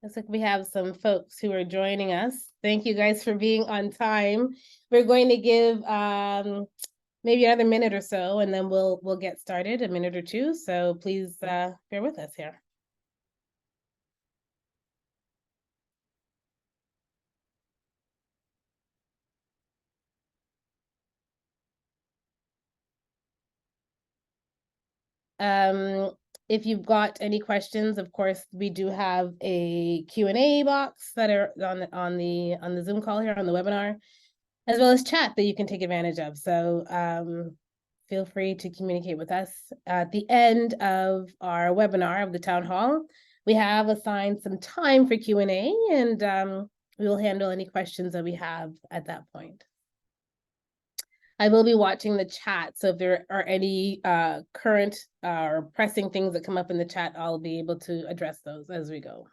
Looks like we have some folks who are joining us. Thank you guys for being on time. We're going to give maybe another minute or so, and then we'll get started, a minute or two. So please bear with us here. If you've got any questions, of course, we do have a Q&A box that are on the Zoom call here on the webinar, as well as chat that you can take advantage of. So feel free to communicate with us. At the end of our webinar of the town hall, we have assigned some time for Q&A, and we will handle any questions that we have at that point. I will be watching the chat, so if there are any current or pressing things that come up in the chat, I'll be able to address those as we go.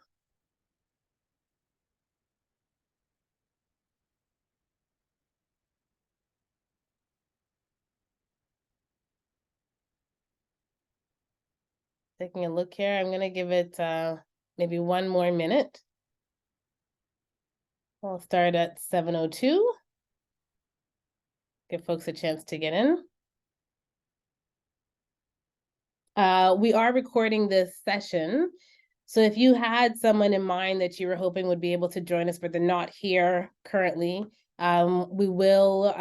Taking a look here, I'm going to give it maybe one more minute. I'll start at 7:02. Give folks a chance to get in. We are recording this session, so if you had someone in mind that you were hoping would be able to join us, but they're not here currently, we will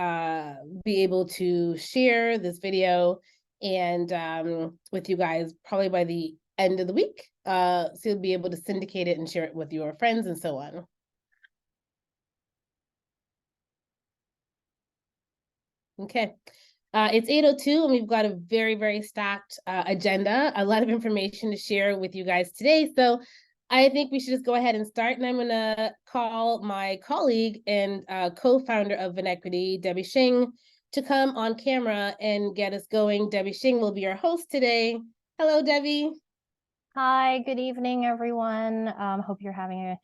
be able to share this video and with you guys probably by the end of the week. So you'll be able to syndicate it and share it with your friends and so on. Okay. It's 8:02 and we've got a very, very stacked agenda, a lot of information to share with you guys today. So I think we should just go ahead and start, and I'm going to call my colleague and co-founder of Vinequity, Debbie Shing, to come on camera and get us going. Debbie Shing will be our host today. Hello, Debbie. Hi, good evening, everyone. Hope you're having a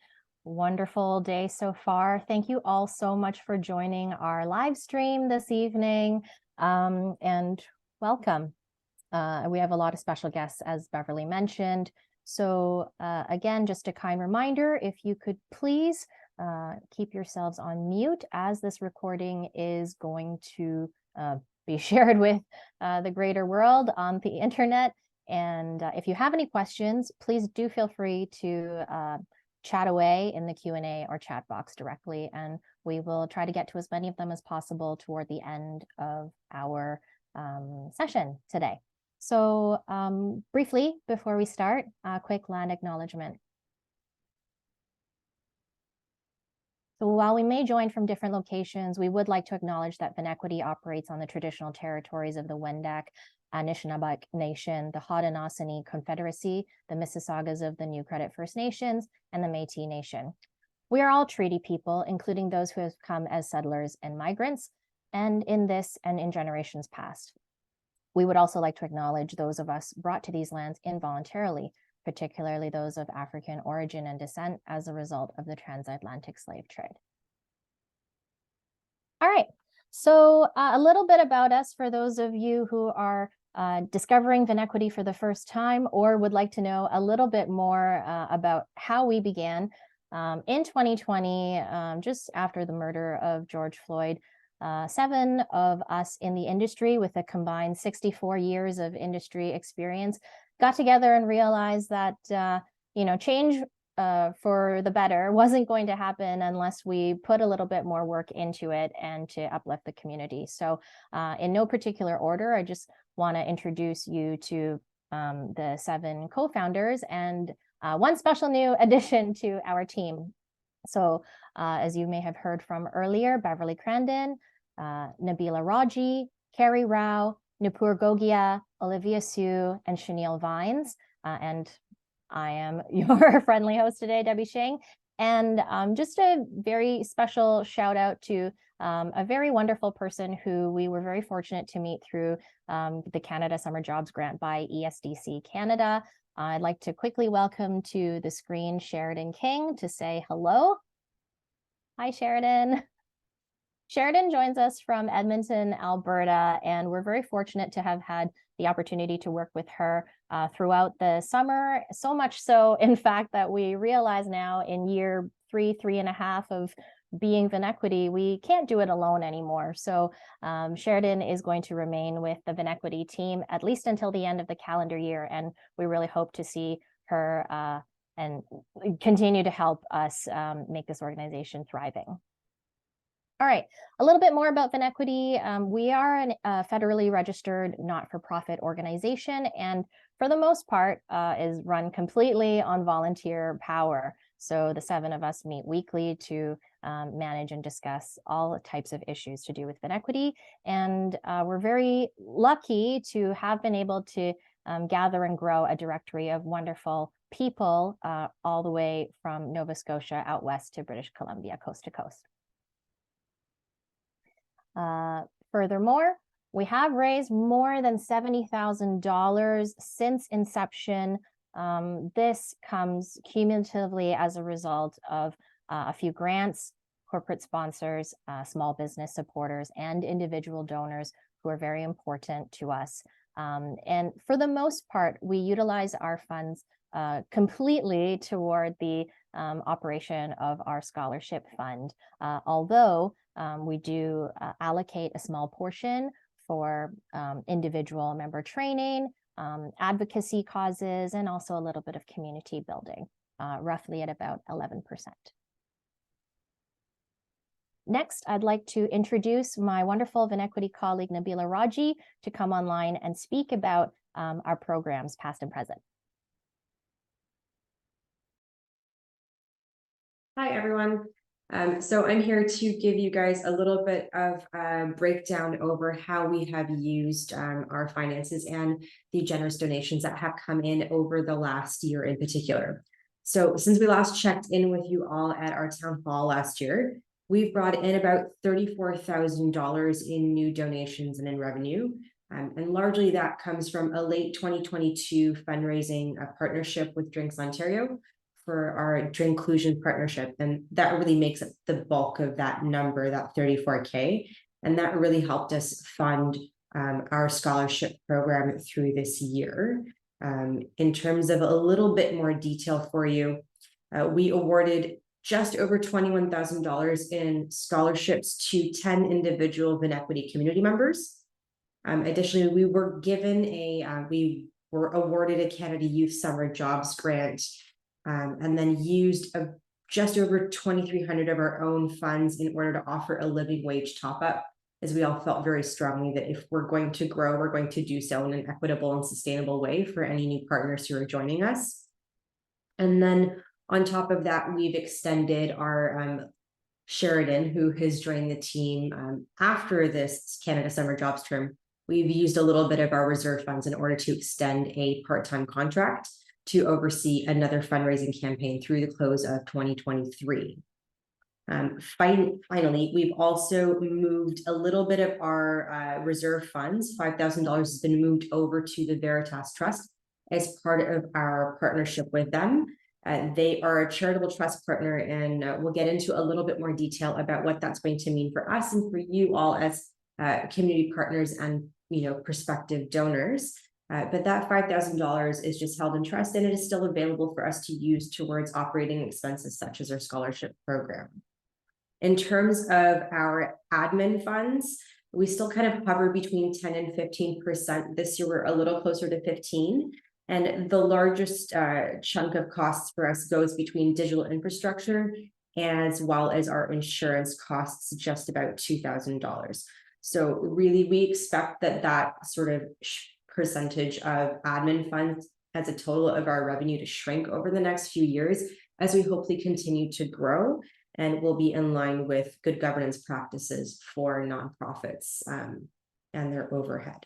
wonderful day so far. Thank you all so much for joining our live stream this evening, and welcome. We have a lot of special guests, as Beverly mentioned. So again, just a kind reminder, if you could please keep yourselves on mute, as this recording is going to be shared with the greater world on the internet. And if you have any questions, please do feel free to chat away in the Q&A or chat box directly, and we will try to get to as many of them as possible toward the end of our session today. So briefly, before we start, a quick land acknowledgement. So while we may join from different locations, we would like to acknowledge that Vinequity operates on the traditional territories of the Wendat, Anishinaabe Nation, the Haudenosaunee Confederacy, the Mississaugas of the New Credit First Nations, and the Métis Nation. We are all treaty people, including those who have come as settlers and migrants, and in this and in generations past. We would also like to acknowledge those of us brought to these lands involuntarily, particularly those of African origin and descent as a result of the transatlantic slave trade. All right, so a little bit about us for those of you who are discovering Vinequity for the first time or would like to know a little bit more about how we began. In 2020, just after the murder of George Floyd, 7 of us in the industry with a combined 64 years of industry experience got together and realized that change for the better wasn't going to happen unless we put a little bit more work into it and to uplift the community. So in no particular order, I just want to introduce you to the 7 co-founders and one special new addition to our team. So as you may have heard from earlier, Beverly Crandon, Nabila Raji, Carrie Rao, Nupur Gogia, Olivia Sue, and Chenille Vines. And I am your friendly host today, Debbie Shing. And just a very special shout out to a very wonderful person who we were very fortunate to meet through the Canada Summer Jobs Grant by ESDC Canada. I'd like to quickly welcome to the screen Sheridan King to say hello. Hi, Sheridan. Sheridan joins us from Edmonton, Alberta, and we're very fortunate to have had the opportunity to work with her throughout the summer, so much so, in fact, that we realize now in year 3.5 of being Vinequity, we can't do it alone anymore. So Sheridan is going to remain with the Vinequity team at least until the end of the calendar year, and we really hope to see her and continue to help us make this organization thriving. All right, a little bit more about Vinequity. We are a federally registered not-for-profit organization, and for the most part is run completely on volunteer power. So the 7 of us meet weekly to manage and discuss all types of issues to do with Vinequity. And we're very lucky to have been able to gather and grow a directory of wonderful people all the way from Nova Scotia out west to British Columbia, coast to coast. Furthermore, we have raised more than $70,000 since inception. This comes cumulatively as a result of a few grants, corporate sponsors, small business supporters, and individual donors who are very important to us. And for the most part, we utilize our funds completely toward the operation of our scholarship fund, although we do allocate a small portion for individual member training, advocacy causes, and also a little bit of community building, roughly at about 11%. Next, I'd like to introduce my wonderful Vinequity colleague, Nabila Raji, to come online and speak about our programs, past and present. Hi, everyone. So I'm here to give you guys a little bit of a breakdown over how we have used our finances and the generous donations that have come in over the last year in particular. So since we last checked in with you all at our town hall last year, we've brought in about $34,000 in new donations and in revenue. And largely that comes from a late 2022 fundraising partnership with Drinks Ontario for our Drinklusion partnership. And that really makes up the bulk of that number, that 34K. And that really helped us fund our scholarship program through this year. In terms of a little bit more detail for you, we awarded just over $21,000 in scholarships to 10 individual Vinequity community members. Additionally, we were awarded a Canada Youth Summer Jobs Grant, and then used just over 2,300 of our own funds in order to offer a living wage top-up, as we all felt very strongly that if we're going to grow, we're going to do so in an equitable and sustainable way for any new partners who are joining us. And then on top of that, we've extended our Sheridan, who has joined the team after this Canada Summer Jobs term. We've used a little bit of our reserve funds in order to extend a part-time contract to oversee another fundraising campaign through the close of 2023. Finally, we've also moved a little bit of our reserve funds. $5,000 has been moved over to the Veritas Trust as part of our partnership with them. They are a charitable trust partner, and we'll get into a little bit more detail about what that's going to mean for us and for you all as community partners and prospective donors. But that $5,000 is just held in trust, and it is still available for us to use towards operating expenses such as our scholarship program. In terms of our admin funds, we still kind of hover between 10 and 15%. This year, we're a little closer to 15%. And the largest chunk of costs for us goes between digital infrastructure as well as our insurance costs, just about $2,000. So really, we expect that sort of percentage of admin funds as a total of our revenue to shrink over the next few years as we hopefully continue to grow, and will be in line with good governance practices for nonprofits and their overhead.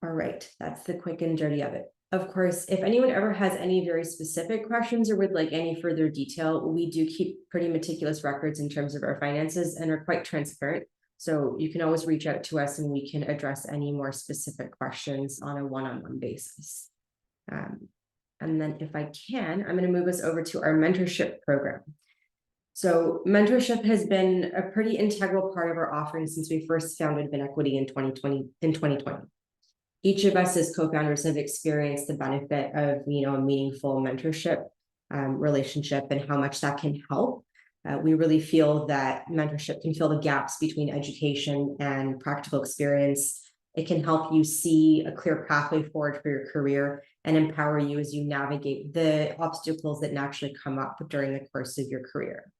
All right, that's the quick and dirty of it. Of course, if anyone ever has any very specific questions or would like any further detail, we do keep pretty meticulous records in terms of our finances and are quite transparent. So you can always reach out to us and we can address any more specific questions on a one-on-one basis. And then if I can, I'm going to move us over to our mentorship program. So mentorship has been a pretty integral part of our offering since we first founded Vinequity in 2020. Each of us as co-founders have experienced the benefit of, a meaningful mentorship relationship and how much that can help. We really feel that mentorship can fill the gaps between education and practical experience. It can help you see a clear pathway forward for your career and empower you as you navigate the obstacles that naturally come up during the course of your career.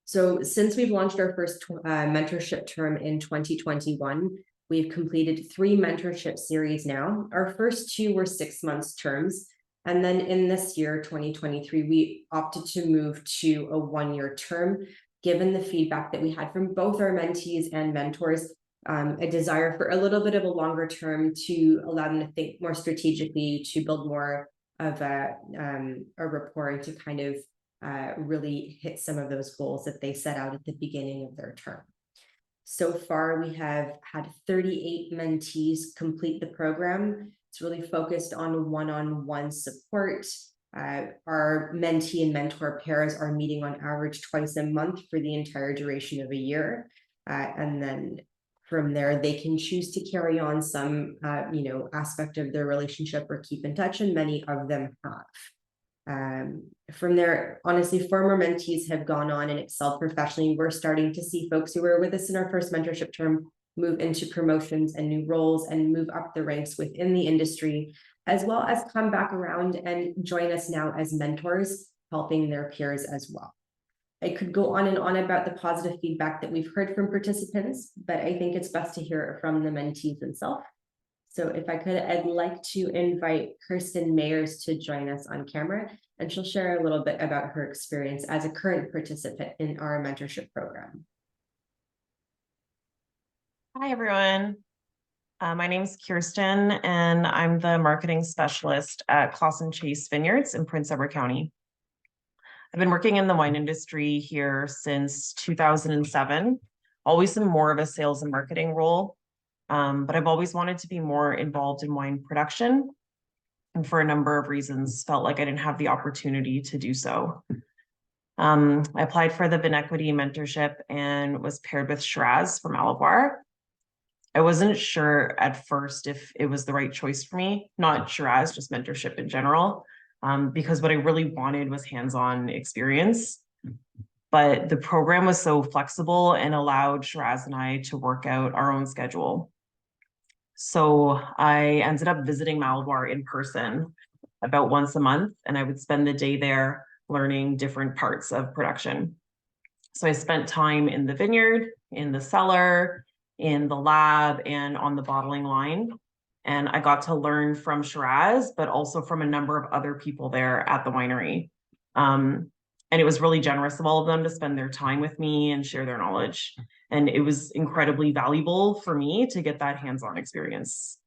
So since we've launched our first mentorship term in 2021, we've completed 3 mentorship series now. Our first 2 were 6 months terms. And then in this year, 2023, we opted to move to a 1-year term, given the feedback that we had from both our mentees and mentors, a desire for a little bit of a longer term to allow them to think more strategically, to build more of a rapport, and to kind of really hit some of those goals that they set out at the beginning of their term. So far, we have had 38 mentees complete the program. It's really focused on one-on-one support. Our mentee and mentor pairs are meeting on average twice a month for the entire duration of a year. And then from there, they can choose to carry on some, aspect of their relationship or keep in touch, and many of them have. From there, honestly, former mentees have gone on and excelled professionally. We're starting to see folks who were with us in our first mentorship term move into promotions and new roles and move up the ranks within the industry, as well as come back around and join us now as mentors, helping their peers as well. I could go on and on about the positive feedback that we've heard from participants, but I think it's best to hear it from the mentees themselves. So if I could, I'd like to invite Kirsten Mayers to join us on camera, and she'll share a little bit about her experience as a current participant in our mentorship program. Hi, everyone. My name is Kirsten, and I'm the marketing specialist at Clausen Chase Vineyards in Prince Edward County. I've been working in the wine industry here since 2007, always in more of a sales and marketing role. But I've always wanted to be more involved in wine production, and for a number of reasons felt like I didn't have the opportunity to do so. I applied for the Vinequity mentorship and was paired with Shiraz from Alabar. I wasn't sure at first if it was the right choice for me, not Shiraz, just mentorship in general, because what I really wanted was hands-on experience. But the program was so flexible and allowed Shiraz and I to work out our own schedule. So I ended up visiting Malabar in person about once a month, and I would spend the day there learning different parts of production. So I spent time in the vineyard, in the cellar, in the lab, and on the bottling line. And I got to learn from Shiraz, but also from a number of other people there at the winery. And it was really generous of all of them to spend their time with me and share their knowledge. And it was incredibly valuable for me to get that hands-on experience.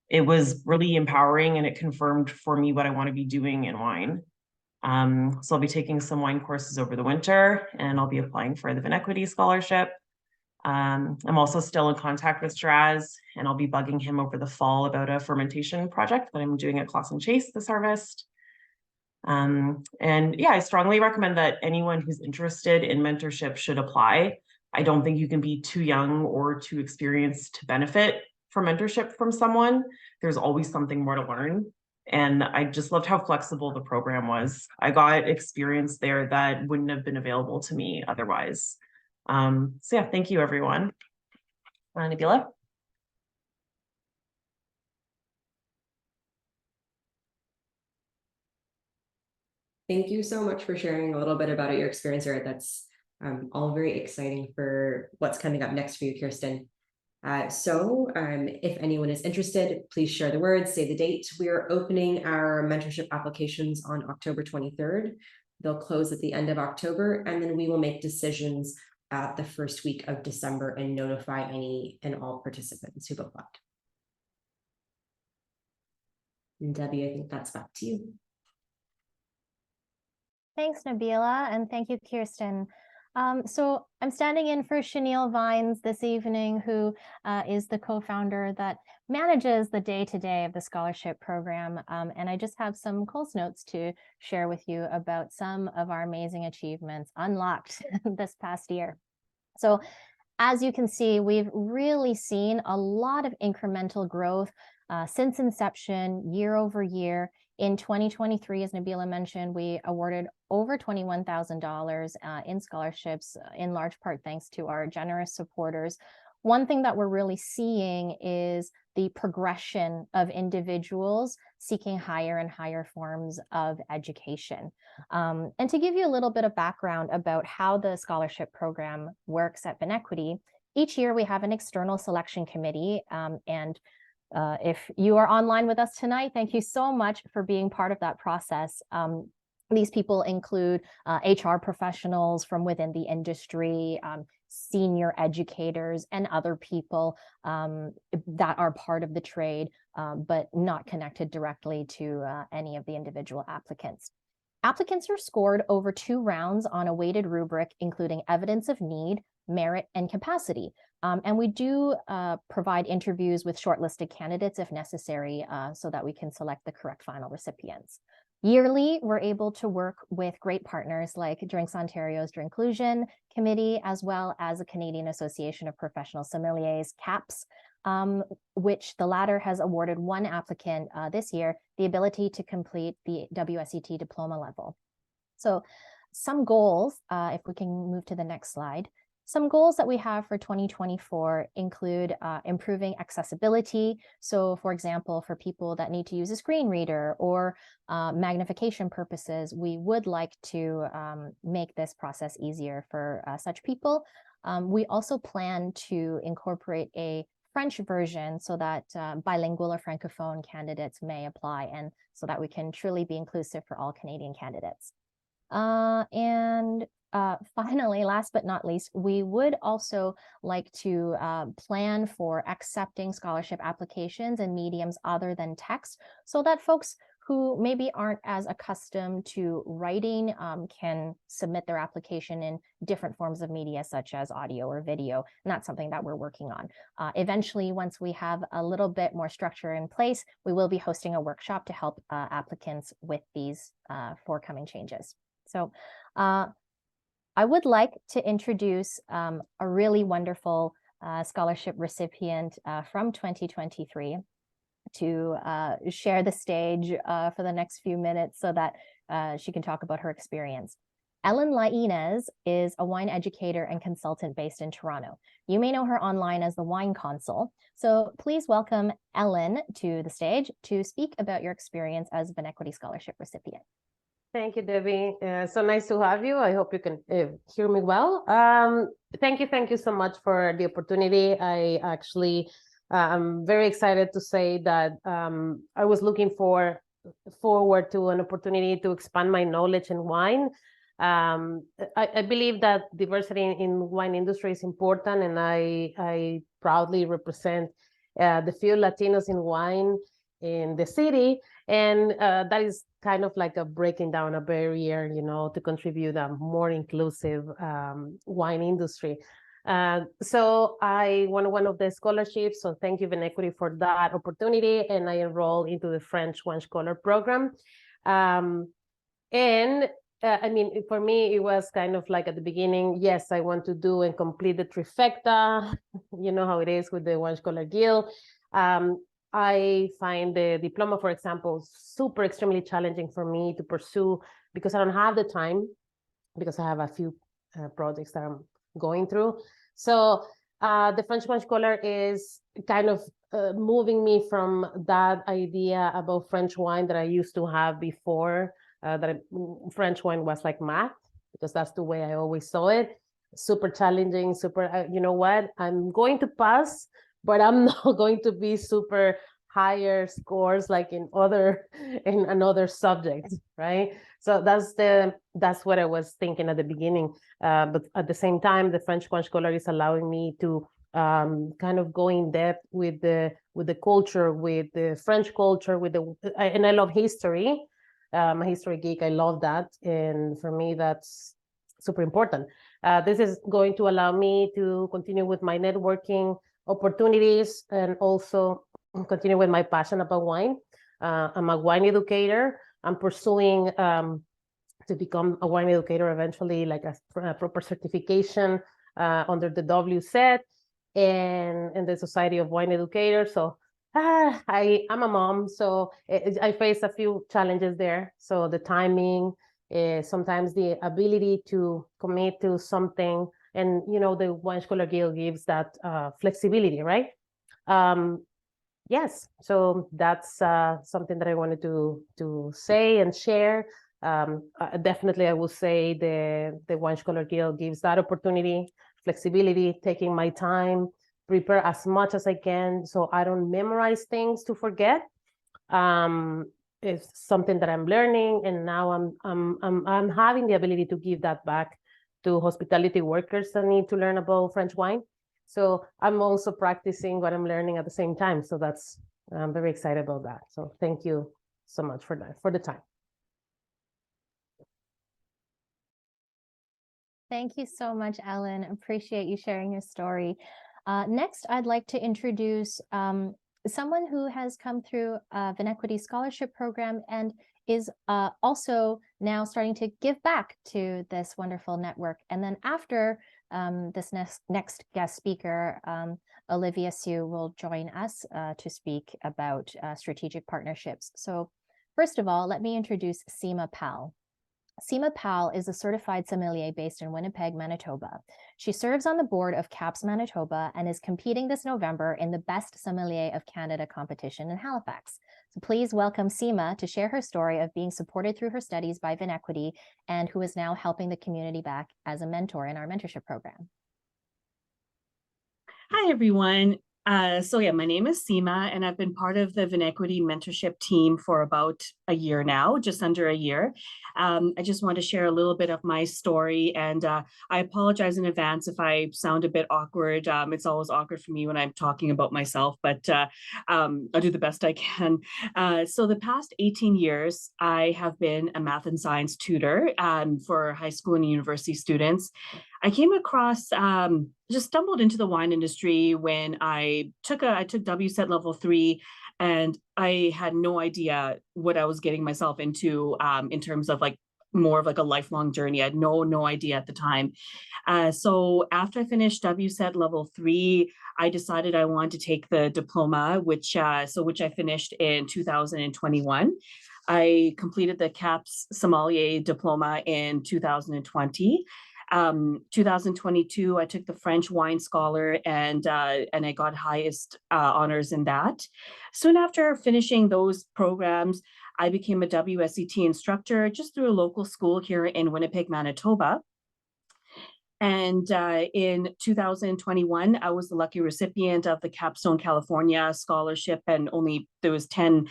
It was really empowering, and it confirmed for me what I want to be doing in wine. So I'll be taking some wine courses over the winter, and I'll be applying for the Vinequity scholarship. I'm also still in contact with Shiraz, and I'll be bugging him over the fall about a fermentation project that I'm doing at Clausen Chase this harvest. And yeah, I strongly recommend that anyone who's interested in mentorship should apply. I don't think you can be too young or too experienced to benefit from mentorship from someone. There's always something more to learn. And I just loved how flexible the program was. I got experience there that wouldn't have been available to me otherwise. So yeah, thank you, everyone. Nabila? Thank you so much for sharing a little bit about your experience here. That's all very exciting for what's coming up next for you, Kirsten. If anyone is interested, please share the word, say the date. We are opening our mentorship applications on October 23rd. They'll close at the end of October, and then we will make decisions at the first week of December and notify any and all participants who've applied. And Debbie, I think that's back to you. Thanks, Nabila, and thank you, Kirsten. So I'm standing in for Chenille Vines this evening, who is the co-founder that manages the day-to-day of the scholarship program. And I just have some Coles notes to share with you about some of our amazing achievements unlocked this past year. So as you can see, we've really seen a lot of incremental growth since inception, year over year. In 2023, as Nabila mentioned, we awarded over $21,000 in scholarships, in large part thanks to our generous supporters. One thing that we're really seeing is the progression of individuals seeking higher and higher forms of education. And to give you a little bit of background about how the scholarship program works at Vinequity, each year we have an external selection committee, and if you are online with us tonight, thank you so much for being part of that process. These people include HR professionals from within the industry, senior educators, and other people that are part of the trade, but not connected directly to any of the individual applicants. Applicants are scored over 2 rounds on a weighted rubric, including evidence of need, merit, and capacity. And we do provide interviews with shortlisted candidates if necessary, so that we can select the correct final recipients. Yearly, we're able to work with great partners like Drinks Ontario's Drinklusion Committee, as well as the Canadian Association of Professional Sommeliers, CAPS, which the latter has awarded one applicant this year the ability to complete the WSET diploma level. So some goals, if we can move to the next slide. Some goals that we have for 2024 include improving accessibility. So for example, for people that need to use a screen reader or magnification purposes, we would like to make this process easier for such people. We also plan to incorporate a French version so that bilingual or francophone candidates may apply, and so that we can truly be inclusive for all Canadian candidates. Finally, last but not least, we would also like to plan for accepting scholarship applications in mediums other than text, so that folks who maybe aren't as accustomed to writing can submit their application in different forms of media, such as audio or video. And that's something that we're working on. Eventually, once we have a little bit more structure in place, we will be hosting a workshop to help applicants with these forthcoming changes. So I would like to introduce a really wonderful scholarship recipient from 2023 to share the stage for the next few minutes so that she can talk about her experience. Ellen Lainez is a wine educator and consultant based in Toronto. You may know her online as the Wine Consul. So please welcome Ellen to the stage to speak about your experience as a Vinequity Scholarship recipient. Thank you, Debbie. So nice to have you. I hope you can hear me well. Thank you so much for the opportunity. I actually I'm very excited to say that I was looking forward to an opportunity to expand my knowledge in wine. I believe that diversity in wine industry is important, and I proudly represent the few Latinos in wine in the city, and that is kind of like a breaking down a barrier, you know, to contribute a more inclusive wine industry. So I won one of the scholarships, so thank you, Vinequity, for that opportunity, and I enrolled into the French Wine Scholar program. I mean, for me, it was kind of like at the beginning, yes, I want to do and complete the trifecta. You know how it is with the Wine Scholar Guild. I find the diploma, for example, super extremely challenging for me to pursue because I don't have the time, because I have a few projects that I'm going through. So the French Wine Scholar is kind of moving me from that idea about French wine that I used to have before, French wine was like math, because that's the way I always saw it. Super challenging, super, you know what, I'm going to pass, but I'm not going to be super higher scores like in another subjects, right? So that's what I was thinking at the beginning. But at the same time, the French Wine Scholar is allowing me to kind of go in depth with the culture, with the French culture, and I love history. I'm a history geek. I love that, and for me, that's super important. This is going to allow me to continue with my networking opportunities and also continue with my passion about wine. I'm a wine educator. I'm pursuing to become a wine educator eventually, like a proper certification under the WSET and the Society of Wine Educators. So I'm a mom, so I face a few challenges there. So the timing, sometimes the ability to commit to something, and the Wine Scholar Guild gives that flexibility, right? Yes, so that's something that I wanted to say and share. Definitely, I will say the Wine Scholar Guild gives that opportunity, flexibility, taking my time, prepare as much as I can, so I don't memorize things to forget. It's something that I'm learning, and now I'm having the ability to give that back to hospitality workers that need to learn about French wine. So I'm also practicing what I'm learning at the same time. So I'm very excited about that. So thank you so much for that, for the time. Thank you so much, Ellen. Appreciate you sharing your story. Next, I'd like to introduce someone who has come through Vinequity Scholarship Program and is also now starting to give back to this wonderful network. And then after this next guest speaker, Olivia Sue will join us to speak about strategic partnerships. So first of all, let me introduce Seema Pal. Seema Pal is a certified sommelier based in Winnipeg, Manitoba. She serves on the board of CAPS Manitoba and is competing this November in the Best Sommelier of Canada competition in Halifax. So please welcome Seema to share her story of being supported through her studies by Vinequity and who is now helping the community back as a mentor in our mentorship program. Hi, everyone. So my name is Seema, and I've been part of the Vinequity mentorship team for about a year now, just under a year. I just want to share a little bit of my story, and I apologize in advance if I sound a bit awkward. It's always awkward for me when I'm talking about myself, but I'll do the best I can. So the past 18 years, I have been a math and science tutor for high school and university students. I came across, just stumbled into the wine industry when I took WSET level 3, and I had no idea what I was getting myself into in terms of more of a lifelong journey. I had no idea at the time. So after I finished WSET level 3, I decided I wanted to take the diploma, which I finished in 2021. I completed the CAPS Sommelier diploma in 2020. 2022, I took the French Wine Scholar and I got highest honors in that. Soon after finishing those programs, I became a WSET instructor just through a local school here in Winnipeg, Manitoba. And in 2021, I was the lucky recipient of the Capstone California Scholarship, and there was 10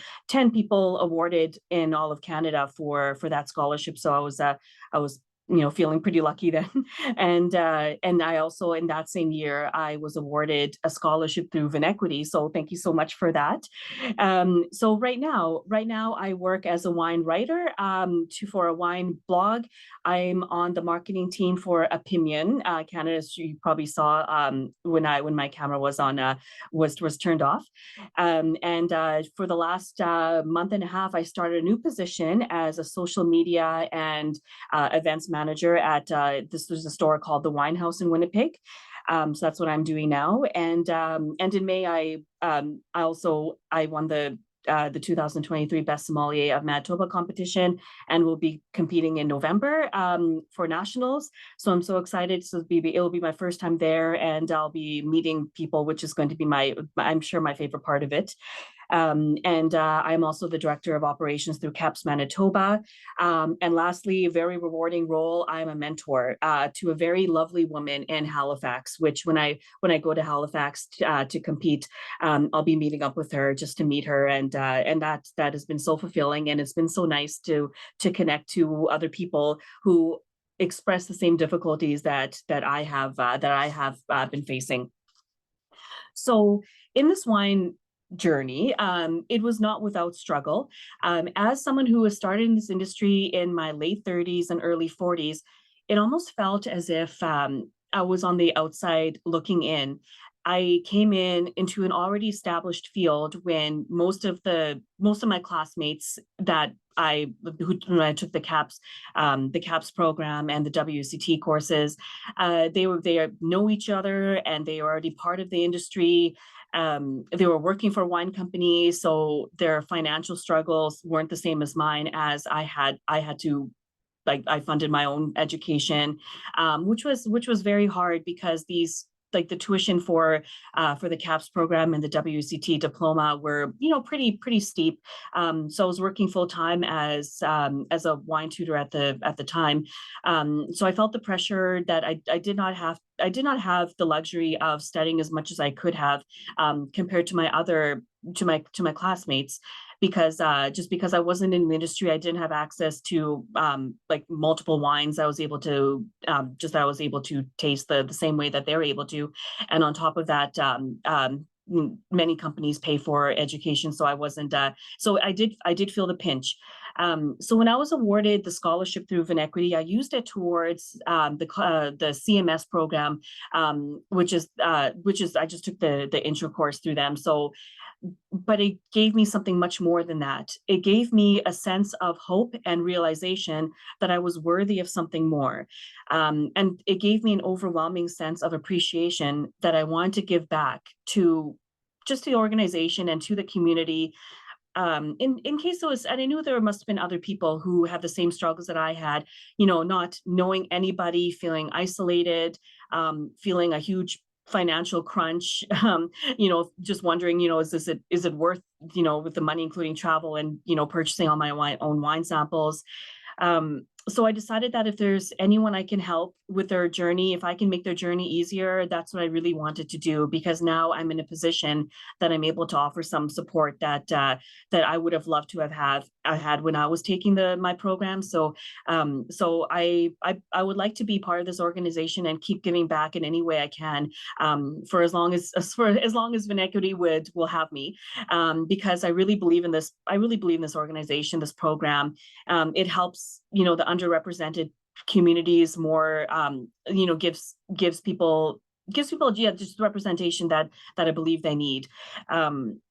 people awarded in all of Canada for that scholarship. So I was feeling pretty lucky then. And I also, in that same year, I was awarded a scholarship through Vinequity. So thank you so much for that. So right now I work as a wine writer for a wine blog. I'm on the marketing team for Opinion Canada. As you probably saw when my camera was on was turned off. And for the last month and a half, I started a new position as a social media and events manager at there's a store called the Wine House in Winnipeg. So that's what I'm doing now. And in May, I won the 2023 Best Sommelier of Manitoba competition, and will be competing in November for nationals. So I'm so excited. So it'll be my first time there, and I'll be meeting people, which is going to be I'm sure my favorite part of it. I'm also the director of operations through CAPS Manitoba. And lastly, a very rewarding role, I'm a mentor to a very lovely woman in Halifax, which when I go to Halifax to compete, I'll be meeting up with her just to meet her. And that has been so fulfilling, and it's been so nice to connect to other people who express the same difficulties that I have been facing. So in this wine journey, it was not without struggle. As someone who was started in this industry in my late 30s and early 40s, it almost felt as if I was on the outside looking in. I came into an already established field when most of my classmates when I took the CAPS program and the WCT courses, they know each other, and they are already part of the industry. They were working for wine companies, so their financial struggles weren't the same as mine, as I had to, like, I funded my own education, which was very hard, because these, like, the tuition for the CAPS program and the WCT diploma were, pretty steep. So I was working full time as a wine tutor at the time. So I felt the pressure that I did not have the luxury of studying as much as I could have, compared to my classmates, because just because I wasn't in the industry, I didn't have access to like multiple wines. I was able to taste the same way that they're able to, and on top of that, many companies pay for education, so I wasn't. So I did feel the pinch. So when I was awarded the scholarship through Vinequity, I used it towards the CMS program, which is I just took the intro course through them. So, but it gave me something much more than that. It gave me a sense of hope and realization that I was worthy of something more. And it gave me an overwhelming sense of appreciation that I wanted to give back to just the organization and to the community. In case it was, and I knew there must have been other people who have the same struggles that I had, not knowing anybody, feeling isolated, feeling a huge financial crunch, just wondering, is it worth, with the money, including travel and, purchasing all my own wine samples. So I decided that if there's anyone I can help with their journey, if I can make their journey easier, that's what I really wanted to do, because now I'm in a position that I'm able to offer some support that I would have loved to have had when I was taking my program. So I would like to be part of this organization and keep giving back in any way I can, for as long as Vinequity will have me, because I really believe in this. I really believe in this organization, this program. It helps, the underrepresented communities more, gives people just the representation that I believe they need.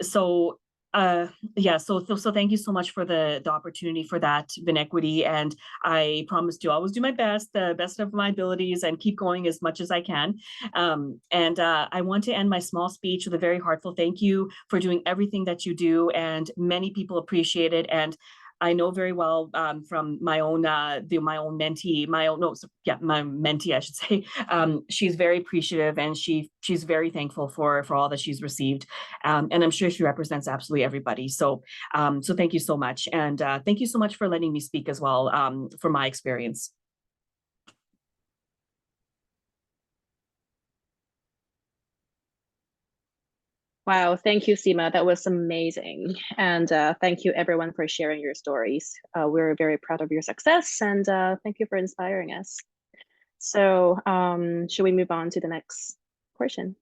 So thank you so much for the opportunity for that, Vinequity, and I promise to always do my best, the best of my abilities, and keep going as much as I can. And I want to end my small speech with a very heartfelt thank you for doing everything that you do, and many people appreciate it. And I know very well, from my own mentee, my mentee, I should say. She's very appreciative, and she's very thankful for all that she's received, and I'm sure she represents absolutely everybody. So thank you so much, and thank you so much for letting me speak as well, for my experience. Wow, thank you, Seema. That was amazing. And thank you, everyone, for sharing your stories. We're very proud of your success, and thank you for inspiring us. So should we move on to the next portion?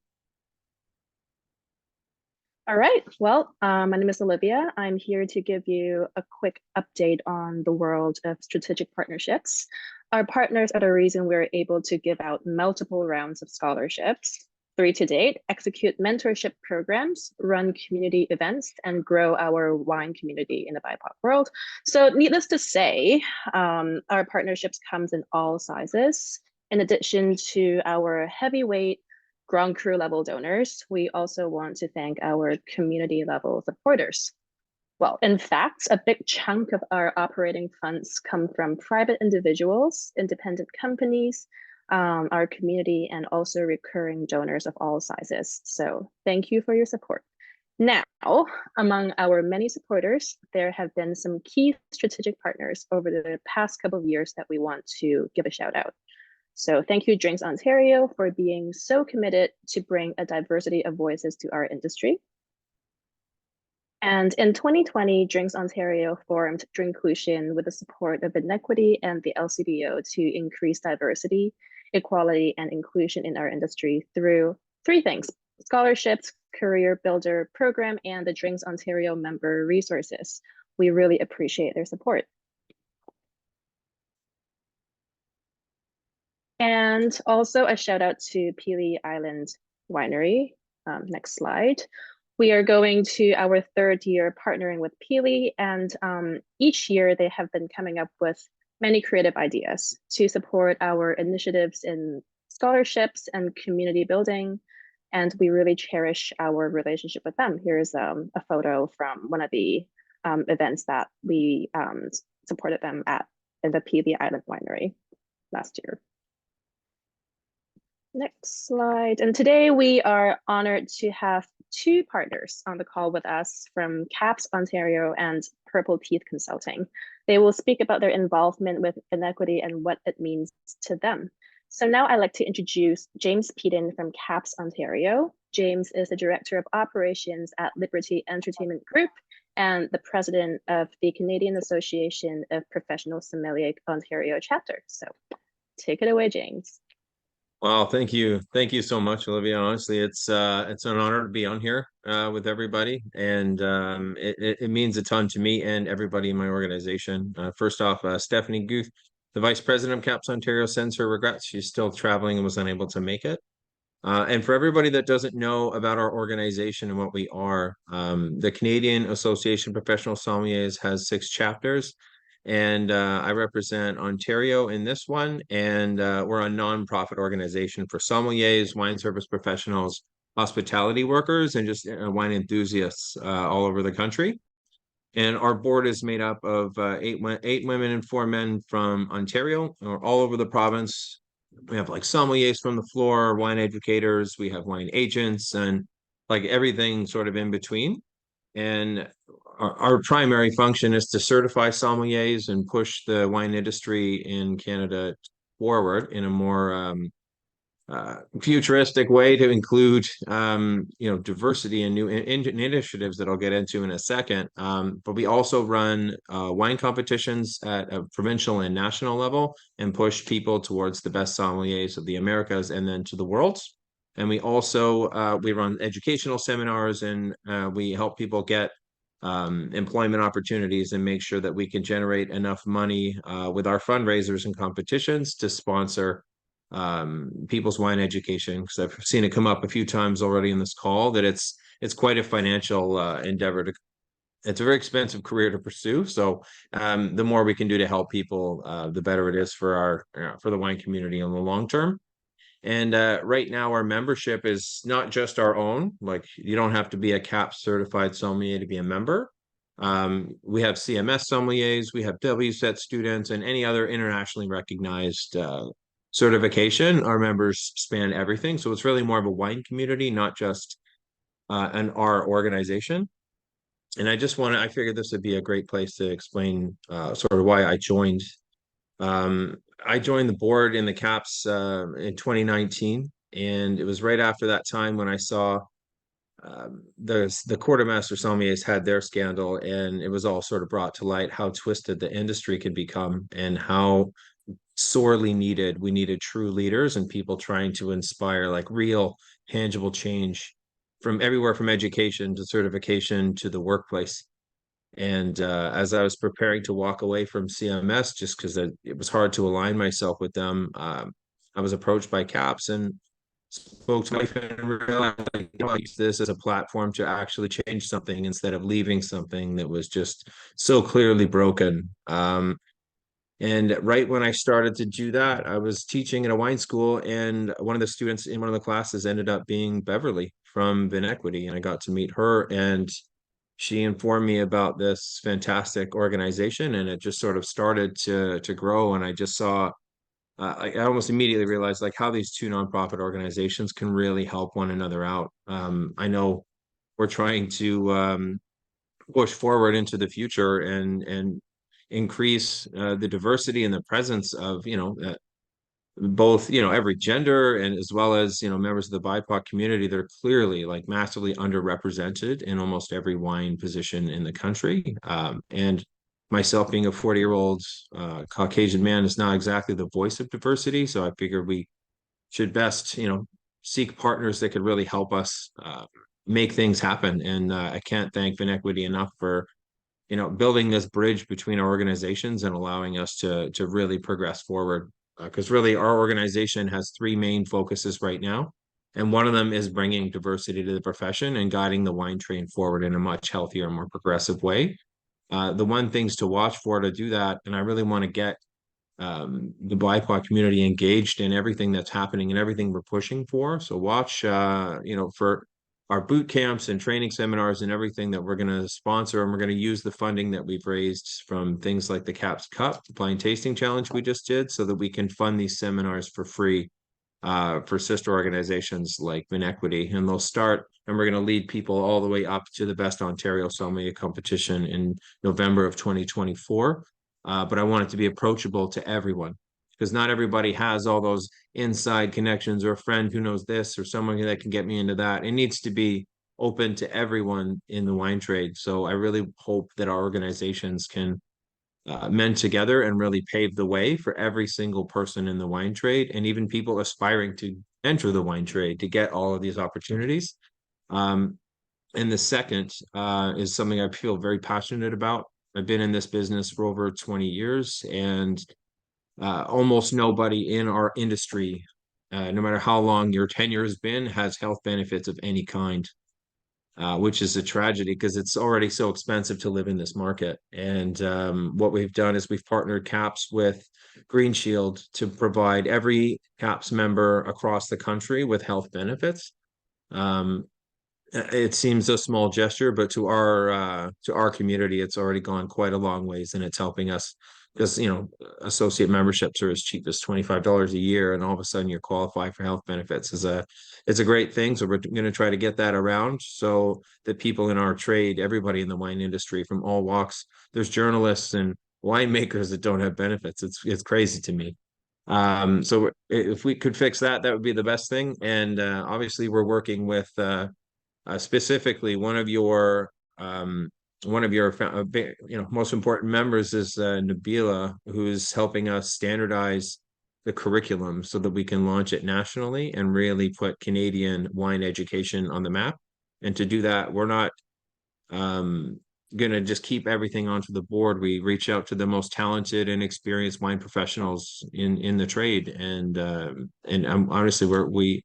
All right, well, my name is Olivia. I'm here to give you a quick update on the world of strategic partnerships. Our partners are the reason we're able to give out multiple rounds of scholarships. 3 to date, execute mentorship programs, run community events, and grow our wine community in the BIPOC world. So needless to say, our partnerships comes in all sizes. In addition to our heavyweight ground crew level donors, we also want to thank our community level supporters. Well, in fact, a big chunk of our operating funds come from private individuals, independent companies, our community, and also recurring donors of all sizes. So thank you for your support. Now, among our many supporters, there have been some key strategic partners over the past couple of years that we want to give a shout out. So thank you, Drinks Ontario, for being so committed to bring a diversity of voices to our industry. And in 2020, Drinks Ontario formed Drinklusion with the support of Vinequity and the LCBO to increase diversity, equality, and inclusion in our industry through 3 things: scholarships, career builder program, and the Drinks Ontario member resources. We really appreciate their support. And also a shout out to Pelee Island Winery. Next slide. We are going to our 3rd year partnering with Pelee, and each year they have been coming up with many creative ideas to support our initiatives in scholarships and community building. and we really cherish our relationship with them. Here's a photo from one of the events that we supported them at in the Peavey Island Winery last year. Next slide. And today we are honored to have two partners on the call with us from CAPS Ontario and Purple Teeth Consulting. They will speak about their involvement with Vinequity and what it means to them. So now I'd like to introduce James Peden from CAPS Ontario. James is the Director of Operations at Liberty Entertainment Group and the President of the Canadian Association of Professional Sommelier Ontario chapter. So take it away, James. Well, thank you. Thank you so much, Olivia. Honestly, it's an honor to be on here with everybody. And it means a ton to me and everybody in my organization. First off, Stephanie Guth, the Vice President of CAPS Ontario, sends her regrets. She's still traveling and was unable to make it. And for everybody that doesn't know about our organization and what we are, the Canadian Association of Professional Sommeliers has 6 chapters. And I represent Ontario in this one, and we're a nonprofit organization for sommeliers, wine service professionals, hospitality workers, and just wine enthusiasts all over the country. And our board is made up of 8 women and 4 men from Ontario, or all over the province. We have like sommeliers from the floor, wine educators, we have wine agents, and like everything sort of in between. And our primary function is to certify sommeliers and push the wine industry in Canada forward in a more futuristic way to include diversity and new initiatives that I'll get into in a second. But we also run wine competitions at a provincial and national level and push people towards the best sommeliers of the Americas and then to the world. And we also we run educational seminars, and we help people get employment opportunities and make sure that we can generate enough money with our fundraisers and competitions to sponsor people's wine education, because I've seen it come up a few times already in this call that it's quite a financial endeavor to. It's a very expensive career to pursue. So the more we can do to help people, the better it is for our for the wine community in the long term. And right now, our membership is not just our own. Like, you don't have to be a CAPS certified sommelier to be a member. We have CMS sommeliers, we have WSET students, and any other internationally recognized certification. Our members span everything. So it's really more of a wine community, not just our organization. And I figured this would be a great place to explain sort of why I joined. I joined the board in the CAPS in 2019, and it was right after that time when I saw the quartermaster sommeliers had their scandal, and it was all sort of brought to light how twisted the industry could become and how sorely needed we needed true leaders and people trying to inspire like real tangible change from everywhere, from education to certification to the workplace. And as I was preparing to walk away from CMS, just because it was hard to align myself with them, I was approached by CAPS and spoke to my wife and realized, like, use this as a platform to actually change something instead of leaving something that was just so clearly broken. And right when I started to do that, I was teaching in a wine school, and one of the students in one of the classes ended up being Beverly from Vinequity, and I got to meet her, and she informed me about this fantastic organization, and it just sort of started to grow. And I just saw, I almost immediately realized like how these two nonprofit organizations can really help one another out. I know we're trying to push forward into the future and increase the diversity and the presence of both every gender, and as well as members of the BIPOC community. They're clearly like massively underrepresented in almost every wine position in the country. And myself being a 40-year-old Caucasian man is not exactly the voice of diversity, so I figured we should best seek partners that could really help us make things happen. And I can't thank Vinequity enough for building this bridge between our organizations and allowing us to really progress forward. Because really, our organization has 3 main focuses right now. And one of them is bringing diversity to the profession and guiding the wine trade forward in a much healthier, more progressive way. The one things to watch for to do that, and I really want to get the BIPOC community engaged in everything that's happening and everything we're pushing for. So watch, for our boot camps and training seminars and everything that we're going to sponsor, and we're going to use the funding that we've raised from things like the CAPS Cup, the blind tasting challenge we just did, so that we can fund these seminars for free for sister organizations like Vinequity. And they'll start, and we're going to lead people all the way up to the Best Ontario Sommelier competition in November of 2024. But I want it to be approachable to everyone, because not everybody has all those inside connections, or a friend who knows this, or someone that can get me into that. It needs to be open to everyone in the wine trade. So I really hope that our organizations can mend together and really pave the way for every single person in the wine trade, and even people aspiring to enter the wine trade, to get all of these opportunities. And the second is something I feel very passionate about. I've been in this business for over 20 years, and almost nobody in our industry, no matter how long your tenure has been, has health benefits of any kind. Which is a tragedy, because it's already so expensive to live in this market. And what we've done is we've partnered CAPS with Green Shield to provide every CAPS member across the country with health benefits. It seems a small gesture, but to our community, it's already gone quite a long ways, and it's helping us, because associate memberships are as cheap as $25 a year, and all of a sudden you're qualified for health benefits. It's a great thing. So we're going to try to get that around, so that people in our trade, everybody in the wine industry from all walks, there's journalists and winemakers that don't have benefits. It's crazy to me. So if we could fix that, that would be the best thing. And obviously we're working with specifically one of your most important members is Nabila, who's helping us standardize the curriculum so that we can launch it nationally and really put Canadian wine education on the map. And to do that, we're not gonna just keep everything onto the board. We reach out to the most talented and experienced wine professionals in the trade, and honestly,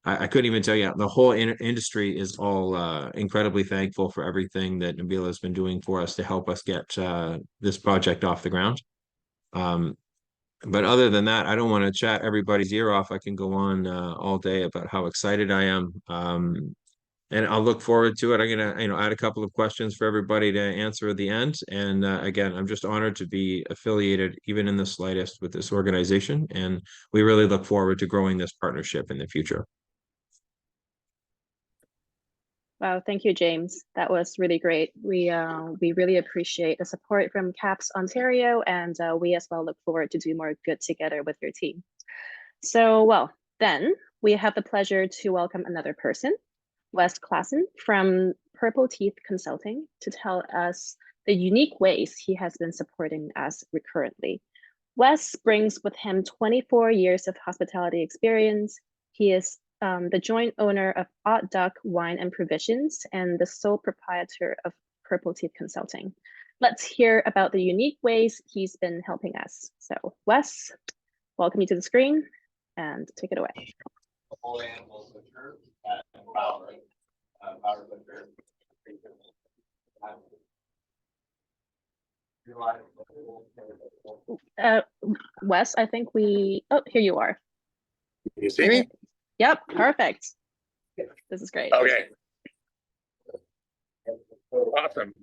I couldn't even tell you, the whole industry is all incredibly thankful for everything that Nabila has been doing for us to help us get this project off the ground. But other than that, I don't want to chat everybody's ear off. I can go on all day about how excited I am. And I'll look forward to it. I'm gonna, add a couple of questions for everybody to answer at the end. And again, I'm just honored to be affiliated, even in the slightest, with this organization. And we really look forward to growing this partnership in the future. Wow, thank you, James. That was really great. We really appreciate the support from CAPS Ontario, and we as well look forward to do more good together with your team. So, well, then we have the pleasure to welcome another person, Wes Klassen from Purple Teeth Consulting, to tell us the unique ways he has been supporting us recurrently. Wes brings with him 24 years of hospitality experience. He is the joint owner of Odd Duck Wine and Provisions and the sole proprietor of Purple Teeth Consulting. Let's hear about the unique ways he's been helping us. So, Wes, welcome you to the screen and take it away. Wes, I think oh, here you are. You see me? Yep, perfect. This is great. Okay. Awesome.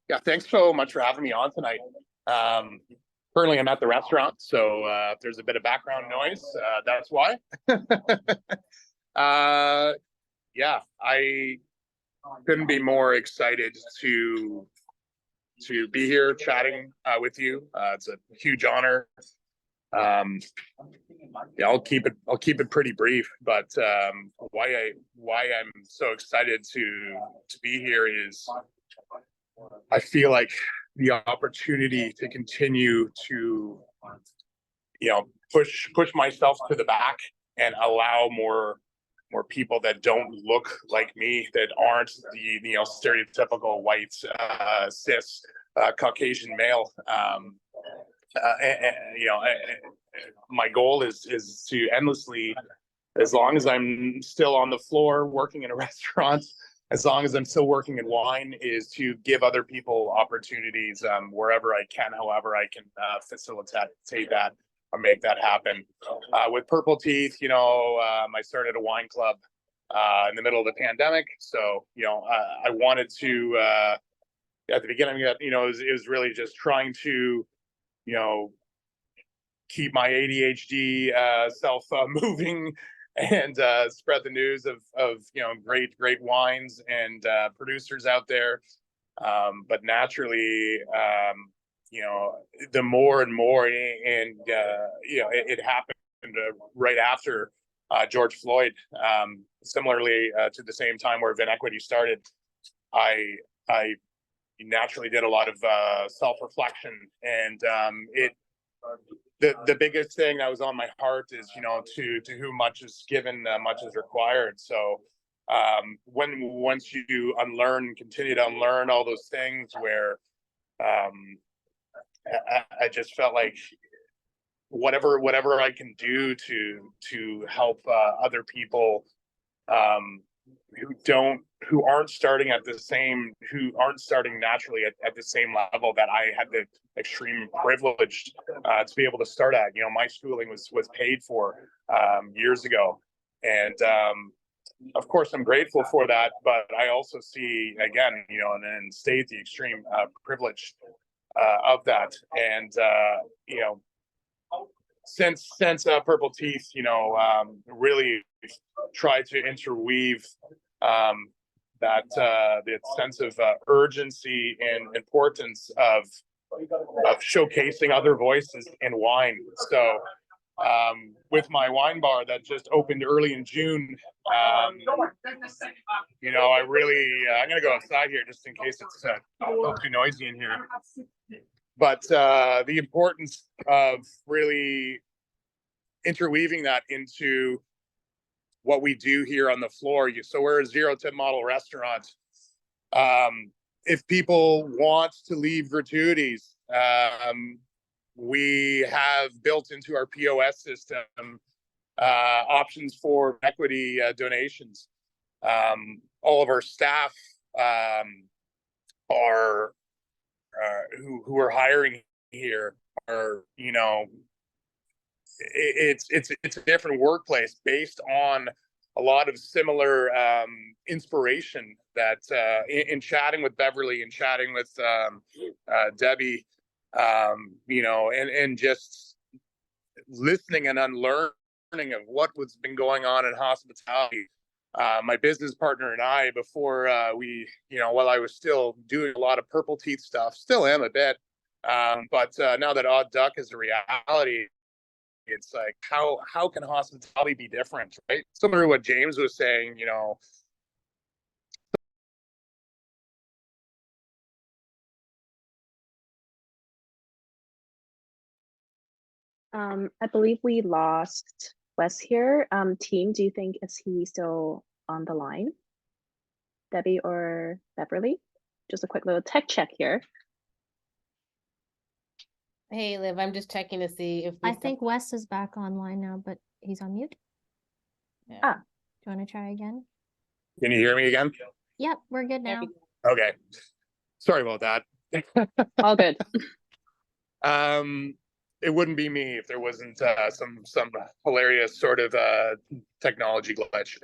Yeah, thanks so much for having me on tonight. Currently, I'm at the restaurant, so if there's a bit of background noise, that's why. Yeah, I couldn't be more excited to be here chatting with you. It's a huge honor. Yeah, I'll keep it pretty brief, but why I'm so excited to be here is I feel like the opportunity to continue to push myself to the back and allow more people that don't look like me, that aren't the stereotypical white cis Caucasian male. My goal is to endlessly, as long as I'm still on the floor working in a restaurant, as long as I'm still working in wine, is to give other people opportunities wherever I can, however I can facilitate that or make that happen. With Purple Teeth, I started a wine club in the middle of the pandemic. So, I wanted to, at the beginning, it was really just trying to, keep my ADHD self moving and spread the news of great wines and producers out there. But naturally, the more and more, and it happened right after George Floyd. Similarly, to the same time where Vinequity started, I naturally did a lot of self-reflection, and the biggest thing that was on my heart is, to whom much is given, much is required. So once you continue to unlearn all those things, where I just felt like whatever I can do to help other people who aren't starting naturally at the same level that I had the extreme privilege to be able to start at. My schooling was paid for years ago, and of course I'm grateful for that, but I also see, again, and state the extreme privilege of that. And since Purple Teeth, really tried to interweave that the sense of urgency and importance of showcasing other voices in wine. So with my wine bar that just opened early in June, I'm gonna go outside here just in case it's a little too noisy in here. But the importance of really interweaving that into what we do here on the floor. So we're a zero-tip model restaurant. If people want to leave gratuities, we have built into our POS system options for equity donations. All of our staff are who are hiring here are, it's a different workplace based on a lot of similar inspiration that in chatting with Beverly and chatting with Debbie, and just listening and unlearning of what was been going on in hospitality. My business partner and I, before while I was still doing a lot of Purple Teeth stuff, still am a bit, but now that Odd Duck is a reality, it's like, how can hospitality be different, right? Similar to what James was saying, I believe we lost Wes here. Team, do you think, is he still on the line? Debbie or Beverly? Just a quick little tech check here. Hey, Liv, I'm just checking to see if I think Wes is back online now, but he's on mute. Yeah. Ah. Do you want to try again? Can you hear me again? Yep, we're good now. Okay. Sorry about that. All good. It wouldn't be me if there wasn't some hilarious sort of technology glitch.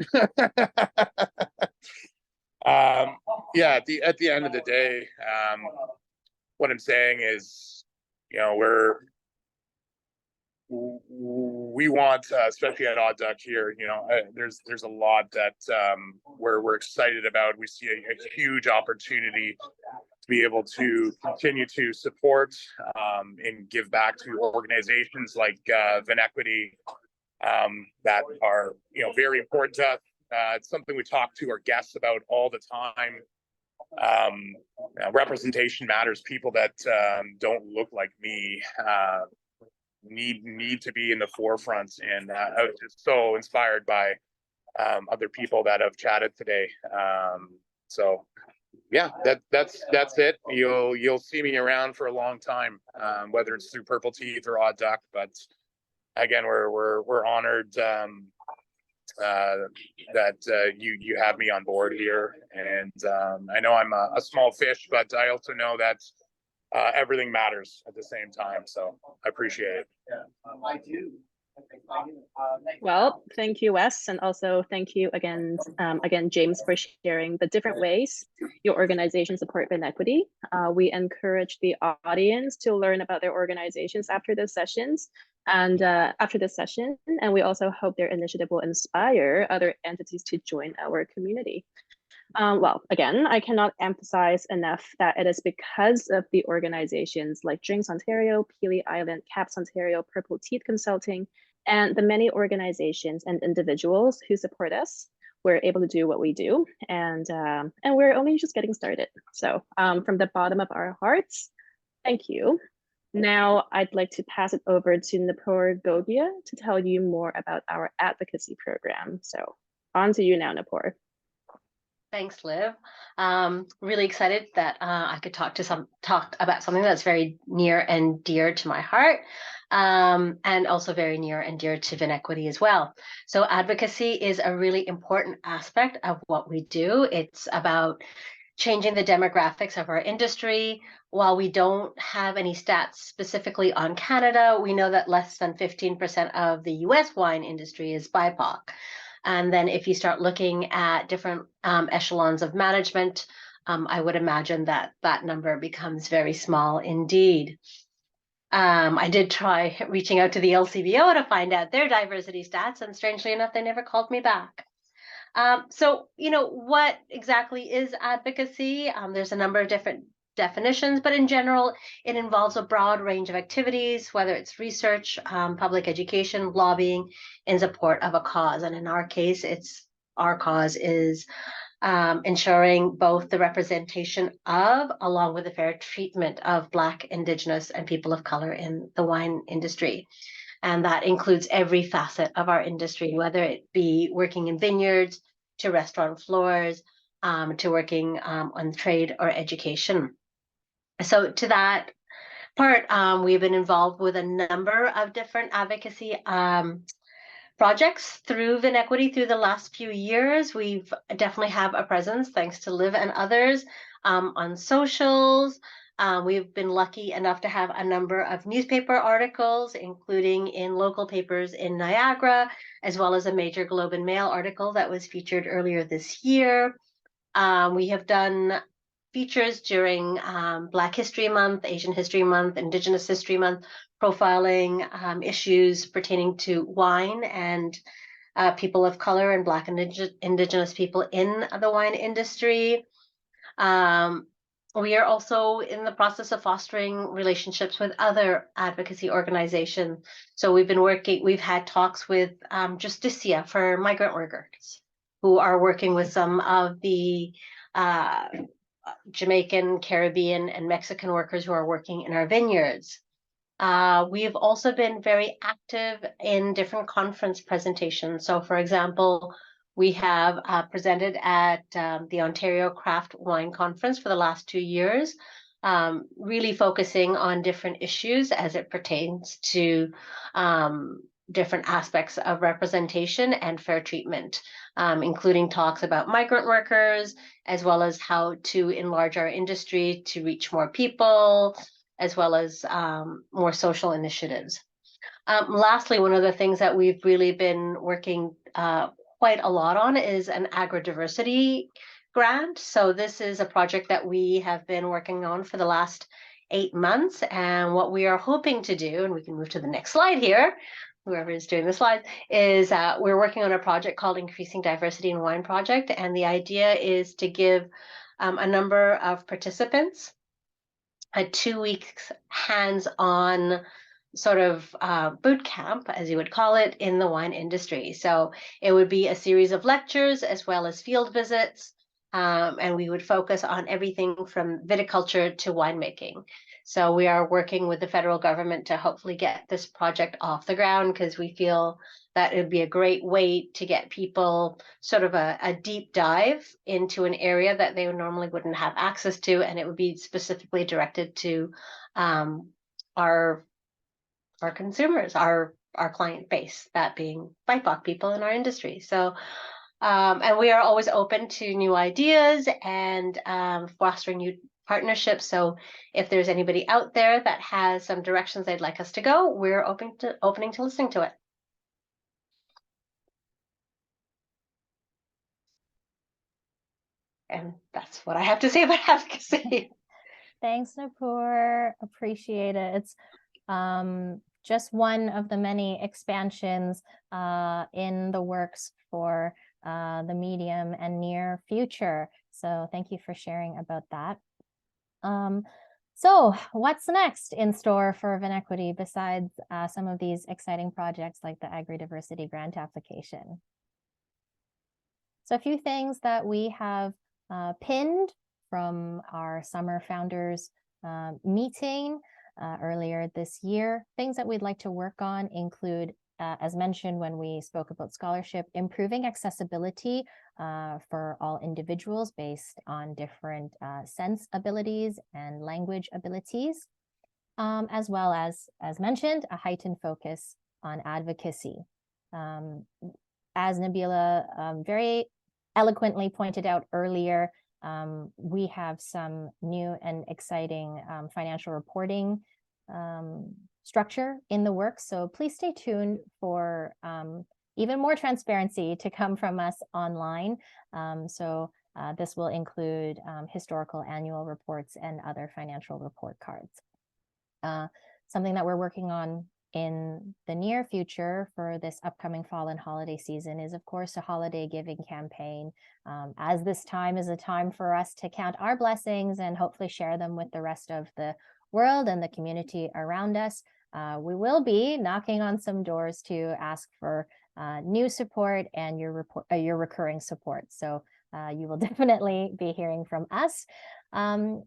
Yeah, at the end of the day, what I'm saying is, we want, especially at Odd Duck here, there's a lot that we're excited about. We see a huge opportunity to be able to continue to support and give back to organizations like Vinequity that are very important to us. It's something we talk to our guests about all the time. Representation matters. People that don't look like me need to be in the forefront, and I was just so inspired by other people that have chatted today. So yeah, that's it. You'll see me around for a long time, whether it's through Purple Teeth or Odd Duck. But again, we're honored you have me on board here. And I know I'm a small fish, but I also know that everything matters at the same time. So I appreciate it. I do. Well, thank you, Wes, and also thank you again, James, for sharing the different ways your organization support Vinequity. We encourage the audience to learn about their organizations after this session, and we also hope their initiative will inspire other entities to join our community. Well, again, I cannot emphasize enough that it is because of the organizations like Drinks Ontario, Peely Island, CAPS Ontario, Purple Teeth Consulting, and the many organizations and individuals who support us, we're able to do what we do, and we're only just getting started. So from the bottom of our hearts, thank you. Now I'd like to pass it over to Napur Gogia to tell you more about our advocacy program. So on to you now, Napur. Thanks, Liv. Really excited that I could talk about something that's very near and dear to my heart, and also very near and dear to Vinequity as well. So advocacy is a really important aspect of what we do. It's about changing the demographics of our industry. While we don't have any stats specifically on Canada, we know that less than 15% of the US wine industry is BIPOC. And then if you start looking at different echelons of management, I would imagine that that number becomes very small indeed. I did try reaching out to the LCBO to find out their diversity stats, and strangely enough, they never called me back. So, what exactly is advocacy? There's a number of different definitions, but in general, it involves a broad range of activities, whether it's research, public education, lobbying, in support of a cause. And in our case, our cause is ensuring both the representation of, along with the fair treatment of Black, Indigenous, and people of color in the wine industry. And that includes every facet of our industry, whether it be working in vineyards, to restaurant floors, to working on trade or education. So to that part, we've been involved with a number of different advocacy projects through Vinequity through the last few years. We've definitely have a presence, thanks to Liv and others, on socials. We've been lucky enough to have a number of newspaper articles, including in local papers in Niagara, as well as a major Globe and Mail article that was featured earlier this year. We have done features during Black History Month, Asian History Month, Indigenous History Month, profiling issues pertaining to wine and people of color and Black and Indigenous people in the wine industry. We are also in the process of fostering relationships with other advocacy organizations. So we've had talks with Justicia for migrant workers, who are working with some of the Jamaican, Caribbean, and Mexican workers who are working in our vineyards. We've also been very active in different conference presentations. So for example, we have presented at the Ontario Craft Wine Conference for the last 2 years, really focusing on different issues as it pertains to different aspects of representation and fair treatment, including talks about migrant workers, as well as how to enlarge our industry to reach more people, as well as more social initiatives. Lastly, one of the things that we've really been working quite a lot on is an agrodiversity grant. So this is a project that we have been working on for the last 8 months. And what we are hoping to do, and we can move to the next slide here, whoever is doing the slides, is we're working on a project called Increasing Diversity in Wine Project. And the idea is to give a number of participants a 2 weeks hands-on sort of boot camp, as you would call it, in the wine industry. So it would be a series of lectures as well as field visits, and we would focus on everything from viticulture to winemaking. So we are working with the federal government to hopefully get this project off the ground, because we feel that it would be a great way to get people sort of a deep dive into an area that they normally wouldn't have access to, and it would be specifically directed to our consumers, our our client base, that being BIPOC people in our industry. So, and we are always open to new ideas and fostering new partnerships. So if there's anybody out there that has some directions they'd like us to go, we're opening to listening to it. And that's what I have to say about advocacy. Thanks, Nupur. Appreciate it. It's just one of the many expansions in the works for the medium and near future. So thank you for sharing about that. So what's next in store for Vinequity besides some of these exciting projects like the Agri-Diversity Grant application? So a few things that we have pinned from our summer founders meeting earlier this year. Things that we'd like to work on include, as mentioned when we spoke about scholarship, improving accessibility for all individuals based on different sense abilities and language abilities, as well as mentioned, a heightened focus on advocacy. As Nabila very eloquently pointed out earlier, we have some new and exciting financial reporting structure in the works. So please stay tuned for even more transparency to come from us online. This will include historical annual reports and other financial report cards. Something that we're working on in the near future for this upcoming fall and holiday season is, of course, a holiday giving campaign. As this time is a time for us to count our blessings and hopefully share them with the rest of the world and the community around us, we will be knocking on some doors to ask for new support and your recurring support. So you will definitely be hearing from us. And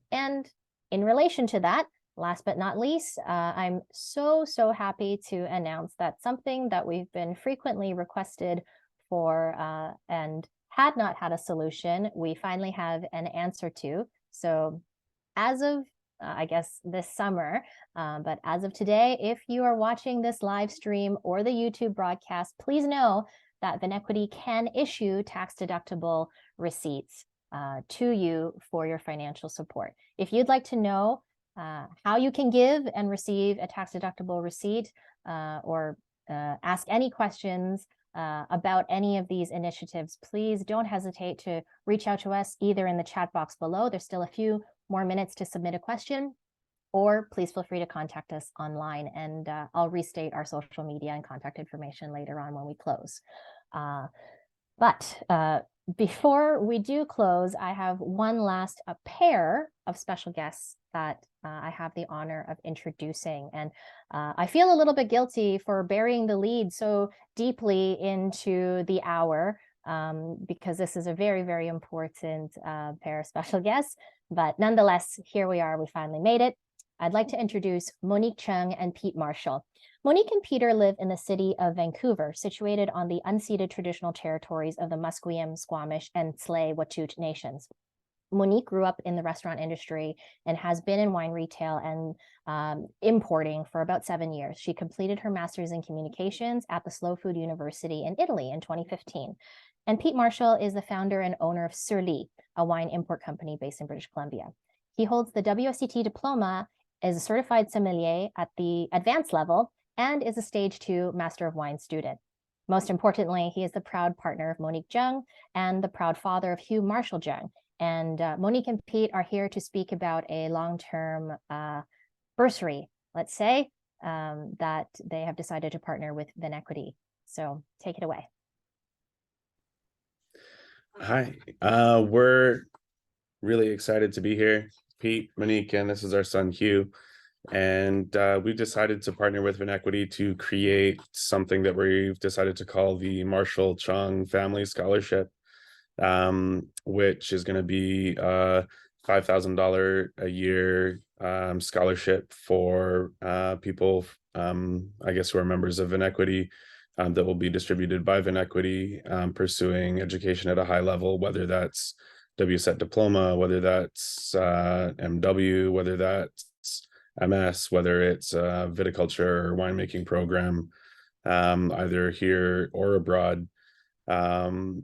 in relation to that, last but not least, I'm so happy to announce that something that we've been frequently requested for and had not had a solution, we finally have an answer to. So as of, I guess, this summer, but as of today, if you are watching this live stream or the YouTube broadcast, please know that Vinequity can issue tax-deductible receipts to you for your financial support. If you'd like to know how you can give and receive a tax-deductible receipt or ask any questions about any of these initiatives, please don't hesitate to reach out to us either in the chat box below. There's still a few more minutes to submit a question, or please feel free to contact us online, and I'll restate our social media and contact information later on when we close. But before we do close, I have one last pair of special guests that I have the honor of introducing. And I feel a little bit guilty for burying the lead so deeply into the hour because this is a very important pair of special guests. But nonetheless, here we are, we finally made it. I'd like to introduce Monique Chung and Pete Marshall. Monique and Peter live in the city of Vancouver, situated on the unceded traditional territories of the Musqueam, Squamish, and Tsleil-Waututh nations. Monique grew up in the restaurant industry and has been in wine retail and importing for about 7 years. She completed her master's in communications at the Slow Food University in Italy in 2015. And Pete Marshall is the founder and owner of Sur Lie, a wine import company based in British Columbia. He holds the WSET diploma as a certified sommelier at the advanced level and is a stage 2 Master of Wine student. Most importantly, he is the proud partner of Monique Jung and the proud father of Hugh Marshall Jung. And Monique and Pete are here to speak about a long-term bursary, let's say, that they have decided to partner with Vinequity. So take it away. Hi, we're really excited to be here. Pete, Monique, and this is our son, Hugh. And we've decided to partner with Vinequity to create something that we've decided to call the Marshall Chung Family Scholarship, which is going to be a $5,000 a year scholarship for people, I guess, who are members of Vinequity, that will be distributed by Vinequity, pursuing education at a high level, whether that's WSET diploma, whether that's MW, whether that's MS, whether it's a viticulture or winemaking program. either here or abroad. And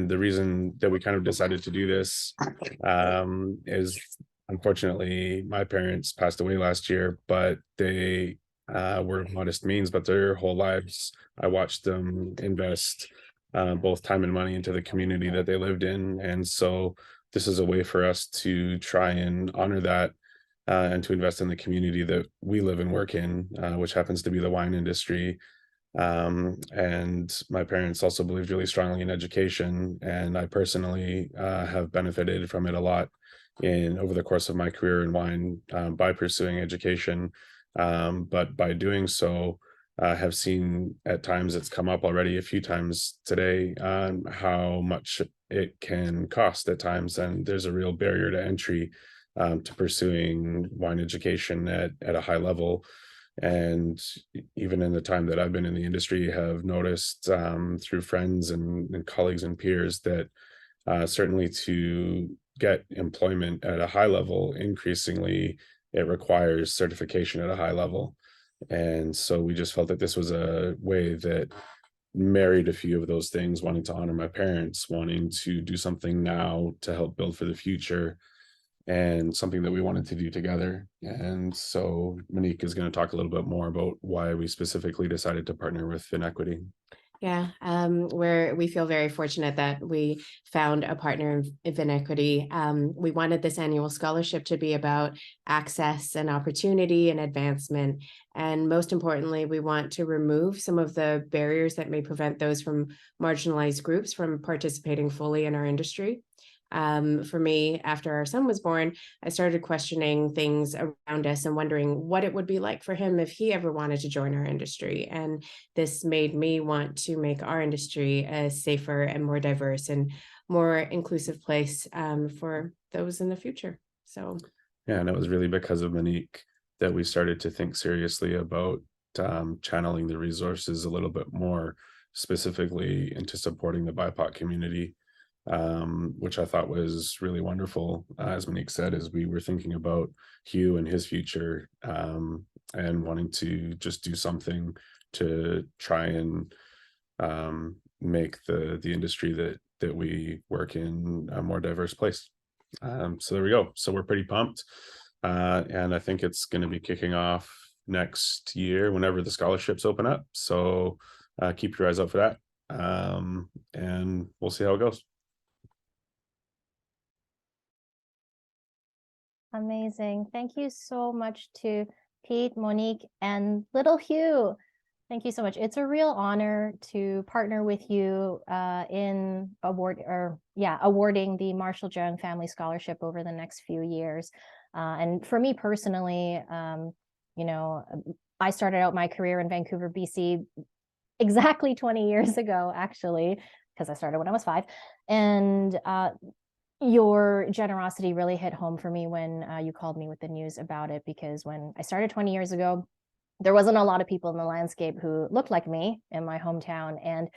the reason that we kind of decided to do this is, unfortunately, my parents passed away last year, but they were of modest means, but their whole lives, I watched them invest both time and money into the community that they lived in. And so this is a way for us to try and honor that and to invest in the community that we live and work in, which happens to be the wine industry. And my parents also believed really strongly in education, and I personally have benefited from it a lot over the course of my career in wine by pursuing education. But by doing so, have seen at times, it's come up already a few times today, how much it can cost at times, and there's a real barrier to entry to pursuing wine education at a high level. And even in the time that I've been in the industry, have noticed through friends and colleagues and peers that certainly to get employment at a high level, increasingly it requires certification at a high level. And so we just felt that this was a way that married a few of those things, wanting to honor my parents, wanting to do something now to help build for the future, and something that we wanted to do together. And so Monique is going to talk a little bit more about why we specifically decided to partner with Vinequity. Yeah, we feel very fortunate that we found a partner in Vinequity. We wanted this annual scholarship to be about access and opportunity and advancement. And most importantly, we want to remove some of the barriers that may prevent those from marginalized groups from participating fully in our industry. For me, after our son was born, I started questioning things around us and wondering what it would be like for him if he ever wanted to join our industry. And this made me want to make our industry a safer and more diverse and more inclusive place for those in the future. So, yeah, and it was really because of Monique that we started to think seriously about channeling the resources a little bit more specifically into supporting the BIPOC community. Which I thought was really wonderful. As Monique said, as we were thinking about Hugh and his future, and wanting to just do something to try and make the industry that we work in a more diverse place. So there we go. So we're pretty pumped, and I think it's going to be kicking off next year whenever the scholarships open up. So keep your eyes out for that, and we'll see how it goes. Amazing. Thank you so much to Pete, Monique, and little Hugh. Thank you so much. It's a real honor to partner with you in awarding the Marshall Young Family Scholarship over the next few years. And for me personally, I started out my career in Vancouver, BC, exactly 20 years ago, actually, because I started when I was 5. And your generosity really hit home for me when you called me with the news about it, because when I started 20 years ago, there wasn't a lot of people in the landscape who looked like me in my hometown. And